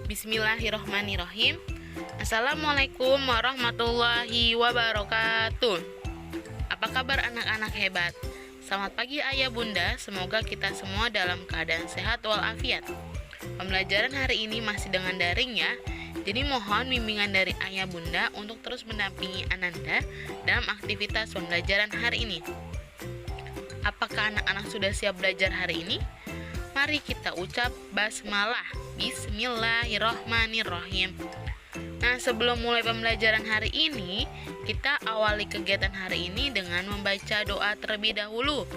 Bismillahirrohmanirrohim. Assalamualaikum warahmatullahi wabarakatuh. Apa kabar anak-anak hebat? Selamat pagi ayah bunda, semoga kita semua dalam keadaan sehat walafiat. Pembelajaran hari ini masih dengan daring ya. Jadi mohon bimbingan dari ayah bunda untuk terus mendampingi Ananda dalam aktivitas pembelajaran hari ini. Apakah anak-anak sudah siap belajar hari ini? Mari kita ucap basmalah. Bismillahirrohmanirrohim. Nah, sebelum mulai pembelajaran hari ini, kita awali kegiatan hari ini dengan membaca doa terlebih dahulu.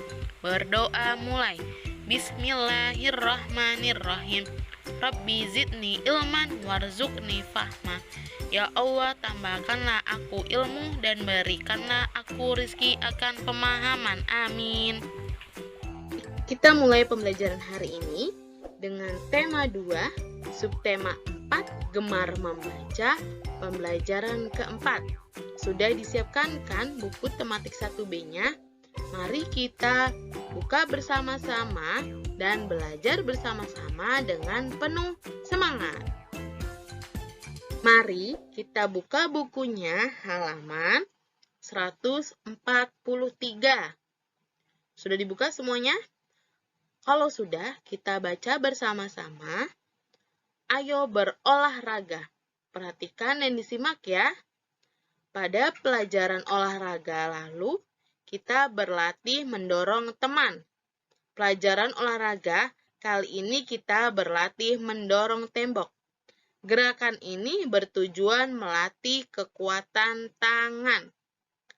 Berdoa mulai. Bismillahirrohmanirrohim. Rabbi zidni ilman warzuqni fahma. Ya Allah, tambahkanlah aku ilmu dan berikanlah aku rizki akan pemahaman. Amin. Kita mulai pembelajaran hari ini dengan tema 2, subtema 4, gemar membaca, pembelajaran keempat. Sudah disiapkan kan buku tematik 1B-nya? Mari kita buka bersama-sama dan belajar bersama-sama dengan penuh semangat. Mari kita buka bukunya halaman 143. Sudah dibuka semuanya? Kalau sudah, kita baca bersama-sama. Ayo berolahraga. Perhatikan dan disimak ya. Pada pelajaran olahraga lalu, kita berlatih mendorong teman. Pelajaran olahraga kali ini kita berlatih mendorong tembok. Gerakan ini bertujuan melatih kekuatan tangan.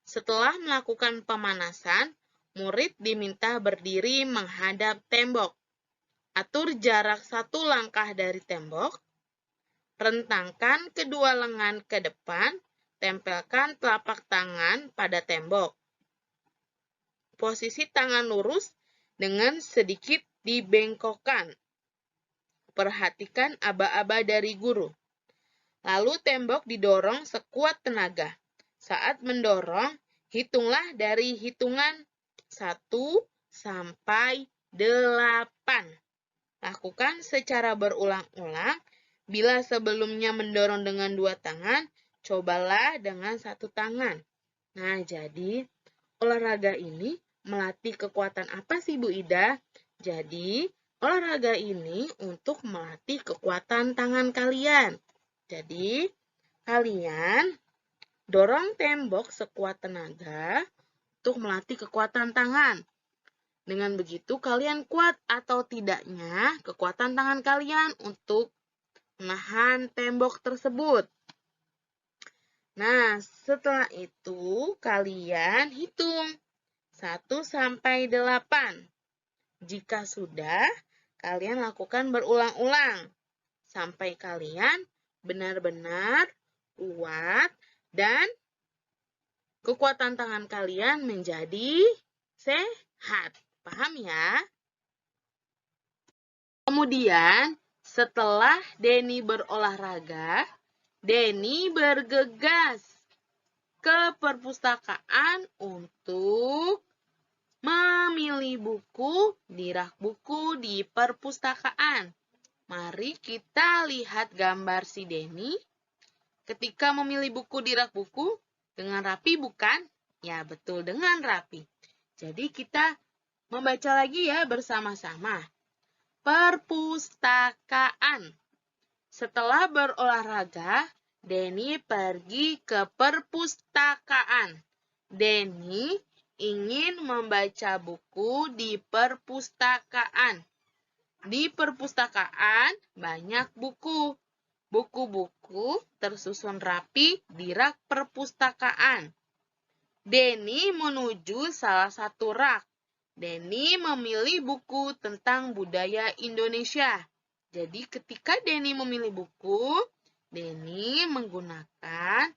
Setelah melakukan pemanasan, murid diminta berdiri menghadap tembok. Atur jarak 1 langkah dari tembok. Rentangkan kedua lengan ke depan. Tempelkan telapak tangan pada tembok. Posisi tangan lurus dengan sedikit dibengkokkan. Perhatikan aba-aba dari guru. Lalu tembok didorong sekuat tenaga. Saat mendorong, hitunglah dari hitungan 1 sampai 8. Lakukan secara berulang-ulang. Bila sebelumnya mendorong dengan 2 tangan, cobalah dengan 1 tangan. Nah, jadi olahraga ini melatih kekuatan apa sih Bu Ida? Jadi, olahraga ini untuk melatih kekuatan tangan kalian. Jadi, kalian dorong tembok sekuat tenaga untuk melatih kekuatan tangan. Dengan begitu, kalian kuat atau tidaknya kekuatan tangan kalian untuk menahan tembok tersebut. Nah, setelah itu kalian hitung 1 sampai 8. Jika sudah, kalian lakukan berulang-ulang sampai kalian benar-benar kuat dan kekuatan tangan kalian menjadi sehat. Paham ya? Kemudian, setelah Denny berolahraga, Denny bergegas ke perpustakaan untuk memilih buku di rak buku di perpustakaan. Mari kita lihat gambar si Denny. Ketika memilih buku di rak buku, dengan rapi bukan? Ya, betul, dengan rapi. Jadi kita membaca lagi ya bersama-sama. Perpustakaan. Setelah berolahraga, Denny pergi ke perpustakaan. Denny ingin membaca buku di perpustakaan. Di perpustakaan banyak buku. Buku-buku tersusun rapi di rak perpustakaan. Denny menuju salah satu rak. Denny memilih buku tentang budaya Indonesia. Jadi ketika Denny memilih buku, Denny menggunakan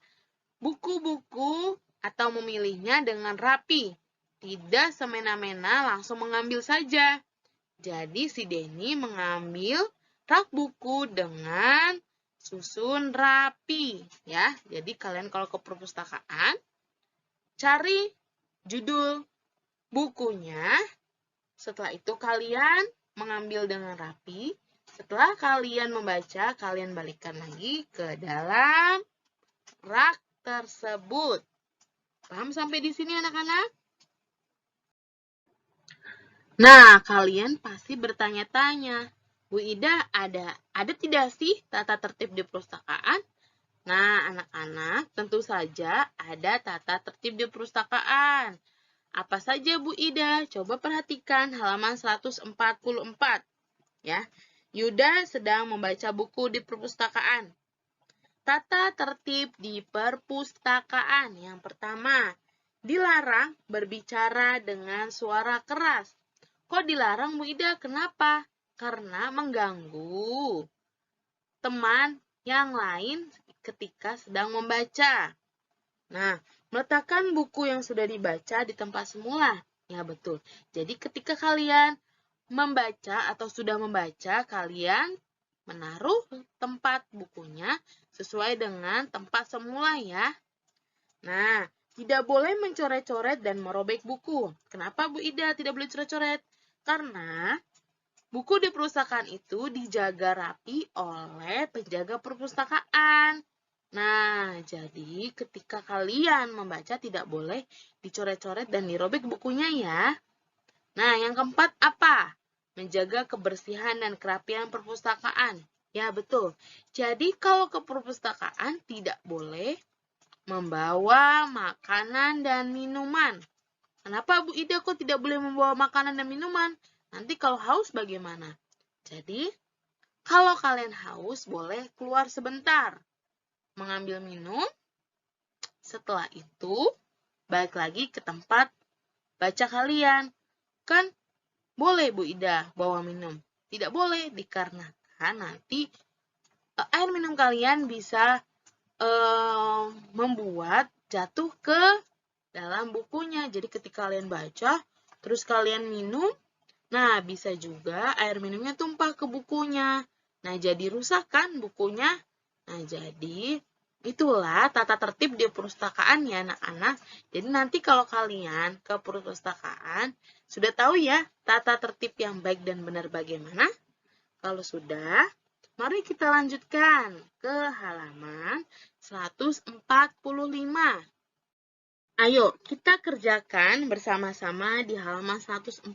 buku-buku atau memilihnya dengan rapi. Tidak semena-mena langsung mengambil saja. Jadi si Denny mengambil rak buku dengan susun rapi. Ya, jadi kalian kalau ke perpustakaan, cari judul bukunya. Setelah itu kalian mengambil dengan rapi. Setelah kalian membaca, kalian balikkan lagi ke dalam rak tersebut. Paham sampai di sini anak-anak? Nah, kalian pasti bertanya-tanya, Bu Ida, ada tidak sih tata tertib di perpustakaan? Nah, anak-anak, tentu saja ada tata tertib di perpustakaan. Apa saja Bu Ida? Coba perhatikan halaman 144. Ya, Yuda sedang membaca buku di perpustakaan. Tata tertib di perpustakaan. Yang pertama, dilarang berbicara dengan suara keras. Kok dilarang, Bu Ida? Kenapa? Karena mengganggu teman yang lain ketika sedang membaca. Nah, meletakkan buku yang sudah dibaca di tempat semula. Ya, betul. Jadi ketika kalian membaca atau sudah membaca, kalian menaruh tempat bukunya sesuai dengan tempat semula ya. Nah, tidak boleh mencoret-coret dan merobek buku. Kenapa Bu Ida tidak boleh coret-coret? Karena buku di perpustakaan itu dijaga rapi oleh penjaga perpustakaan. Nah, jadi ketika kalian membaca tidak boleh dicoret-coret dan dirobek bukunya ya. Nah, yang keempat apa? Menjaga kebersihan dan kerapian perpustakaan. Ya, betul. Jadi kalau ke perpustakaan tidak boleh membawa makanan dan minuman. Kenapa Bu Ida kok tidak boleh membawa makanan dan minuman? Nanti kalau haus bagaimana? Jadi, kalau kalian haus boleh keluar sebentar, mengambil minum. Setelah itu, balik lagi ke tempat baca kalian. Kan boleh Bu Ida bawa minum. Tidak boleh dikarenakan nanti air minum kalian bisa membuat jatuh ke dalam bukunya. Jadi ketika kalian baca, terus kalian minum, nah bisa juga air minumnya tumpah ke bukunya. Nah jadi rusak kan bukunya. Nah jadi itulah tata tertib di perpustakaan ya anak-anak. Jadi nanti kalau kalian ke perpustakaan, sudah tahu ya tata tertib yang baik dan benar bagaimana? Kalau sudah, mari kita lanjutkan ke halaman 145. Ayo, kita kerjakan bersama-sama di halaman 145.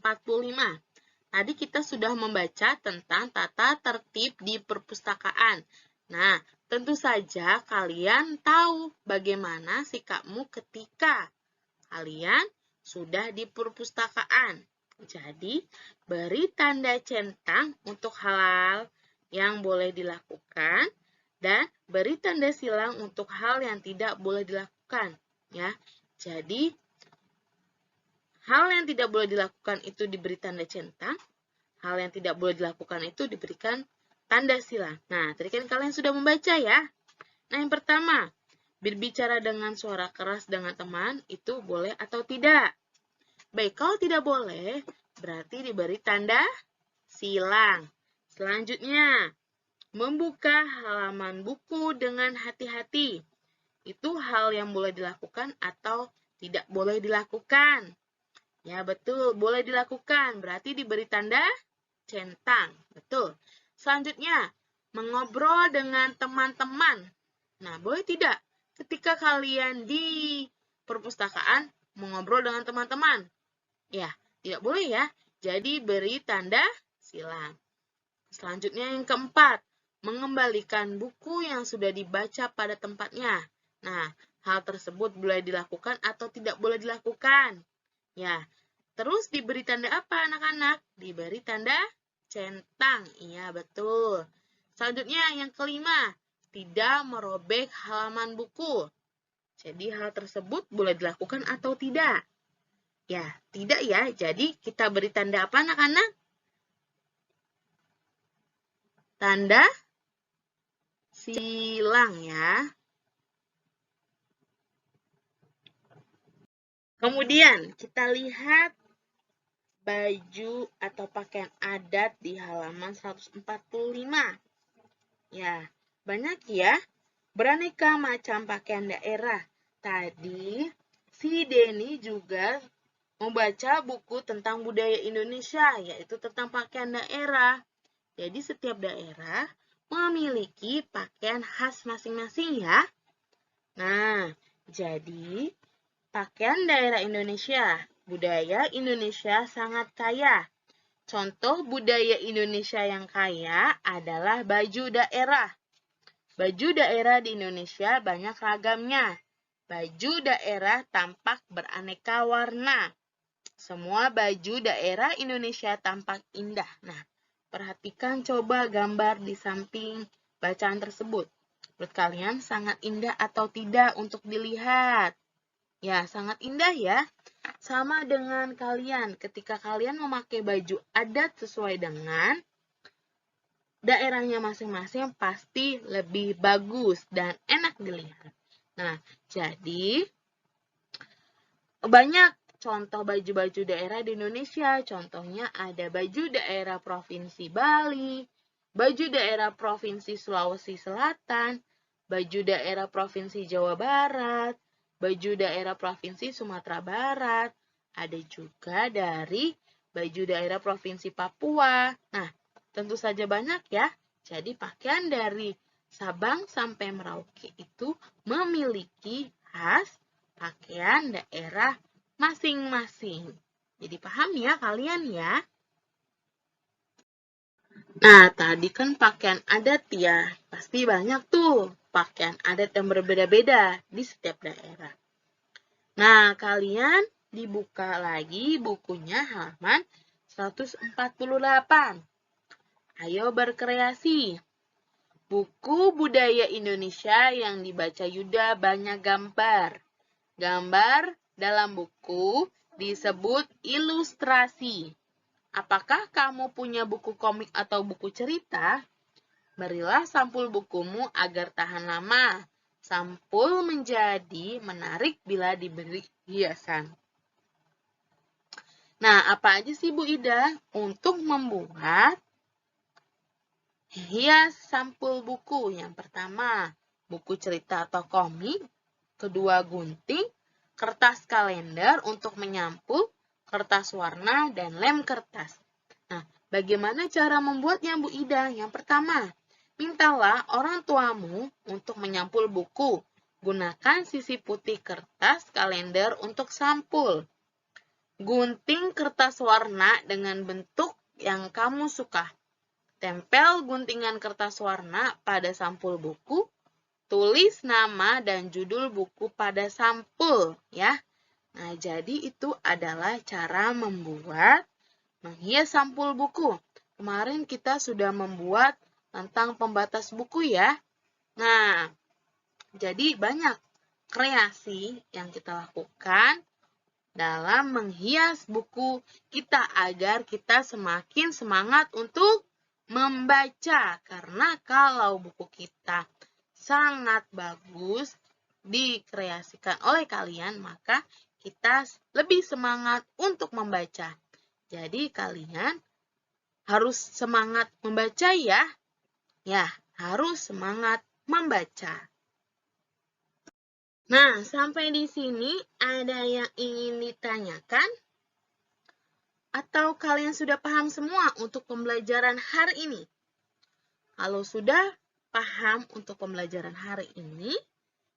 Tadi kita sudah membaca tentang tata tertib di perpustakaan. Nah, tentu saja kalian tahu bagaimana sikapmu ketika kalian sudah di perpustakaan. Jadi, beri tanda centang untuk hal yang boleh dilakukan dan beri tanda silang untuk hal yang tidak boleh dilakukan, ya. Jadi, hal yang tidak boleh dilakukan itu diberi tanda centang, hal yang tidak boleh dilakukan itu diberikan tanda silang. Nah, tadi kan kalian sudah membaca ya. Nah, yang pertama, berbicara dengan suara keras dengan teman itu boleh atau tidak? Baik, kalau tidak boleh, berarti diberi tanda silang. Selanjutnya, membuka halaman buku dengan hati-hati. Itu hal yang boleh dilakukan atau tidak boleh dilakukan. Ya, betul, boleh dilakukan. Berarti diberi tanda centang. Betul. Selanjutnya, mengobrol dengan teman-teman. Nah, boleh tidak? Ketika kalian di perpustakaan, mengobrol dengan teman-teman. Ya, tidak boleh ya. Jadi, beri tanda silang. Selanjutnya yang keempat, mengembalikan buku yang sudah dibaca pada tempatnya. Nah, hal tersebut boleh dilakukan atau tidak boleh dilakukan. Ya, terus diberi tanda apa anak-anak? Diberi tanda centang. Iya, betul. Selanjutnya yang kelima, tidak merobek halaman buku. Jadi hal tersebut boleh dilakukan atau tidak? Ya, tidak ya. Jadi kita beri tanda apa anak-anak? Tanda silang ya. Kemudian kita lihat baju atau pakaian adat di halaman 145. Ya, banyak ya. Beraneka macam pakaian daerah. Tadi si Denny juga membaca buku tentang budaya Indonesia, yaitu tentang pakaian daerah. Jadi setiap daerah memiliki pakaian khas masing-masing ya. Nah, jadi pakaian daerah Indonesia, budaya Indonesia sangat kaya. Contoh budaya Indonesia yang kaya adalah baju daerah. Baju daerah di Indonesia banyak ragamnya. Baju daerah tampak beraneka warna. Semua baju daerah Indonesia tampak indah. Nah, perhatikan coba gambar di samping bacaan tersebut. Menurut kalian sangat indah atau tidak untuk dilihat? Ya, sangat indah ya. Sama dengan kalian, ketika kalian memakai baju adat sesuai dengan daerahnya masing-masing pasti lebih bagus dan enak dilihat. Nah, jadi banyak contoh baju-baju daerah di Indonesia. Contohnya ada baju daerah Provinsi Bali, baju daerah Provinsi Sulawesi Selatan, baju daerah Provinsi Jawa Barat, baju daerah Provinsi Sumatera Barat, ada juga dari baju daerah Provinsi Papua. Nah, tentu saja banyak ya. Jadi pakaian dari Sabang sampai Merauke itu memiliki khas pakaian daerah masing-masing. Jadi paham ya kalian ya? Nah, tadi kan pakaian adat ya. Pasti banyak tuh pakaian adat yang berbeda-beda di setiap daerah. Nah, kalian dibuka lagi bukunya halaman 148. Ayo berkreasi. Buku Budaya Indonesia yang dibaca Yuda banyak gambar. Gambar dalam buku disebut ilustrasi. Apakah kamu punya buku komik atau buku cerita? Berilah sampul bukumu agar tahan lama. Sampul menjadi menarik bila diberi hiasan. Nah, apa aja sih Bu Ida untuk membuat hias sampul buku? Yang pertama, buku cerita atau komik. Kedua, gunting, kertas kalender untuk menyampul, kertas warna, dan lem kertas. Nah, bagaimana cara membuatnya Bu Ida? Yang pertama, mintalah orang tuamu untuk menyampul buku. Gunakan sisi putih kertas kalender untuk sampul. Gunting kertas warna dengan bentuk yang kamu suka. Tempel guntingan kertas warna pada sampul buku. Tulis nama dan judul buku pada sampul ya. Nah, jadi itu adalah cara membuat menghias sampul buku. Kemarin kita sudah membuat tentang pembatas buku ya. Nah, jadi banyak kreasi yang kita lakukan dalam menghias buku kita agar kita semakin semangat untuk membaca. Karena kalau buku kita sangat bagus dikreasikan oleh kalian, maka kita lebih semangat untuk membaca. Jadi kalian harus semangat membaca ya. Ya, harus semangat membaca. Nah, sampai di sini ada yang ingin ditanyakan? Atau kalian sudah paham semua untuk pembelajaran hari ini? Kalau sudah paham untuk pembelajaran hari ini,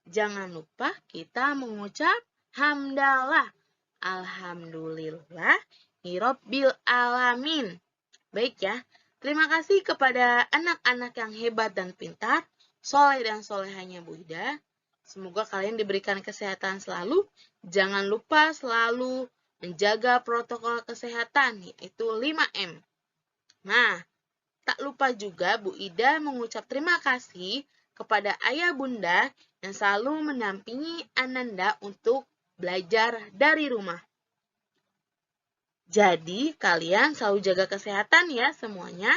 jangan lupa kita mengucap hamdalah. Alhamdulillah Rabbil alamin. Baik ya, terima kasih kepada anak-anak yang hebat dan pintar, soleh dan solehanya Bu Ida. Semoga kalian diberikan kesehatan selalu. Jangan lupa selalu menjaga protokol kesehatan, yaitu 5M. Nah, tak lupa juga Bu Ida mengucap terima kasih kepada ayah bunda yang selalu mendampingi Ananda untuk belajar dari rumah. Jadi, kalian selalu jaga kesehatan ya semuanya.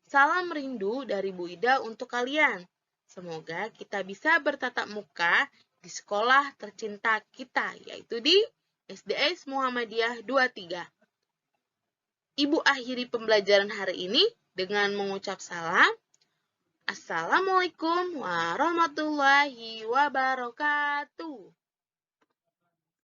Salam rindu dari Bu Ida untuk kalian. Semoga kita bisa bertatap muka di sekolah tercinta kita, yaitu di SDS Muhammadiyah 23. Ibu akhiri pembelajaran hari ini dengan mengucap salam. Assalamualaikum warahmatullahi wabarakatuh.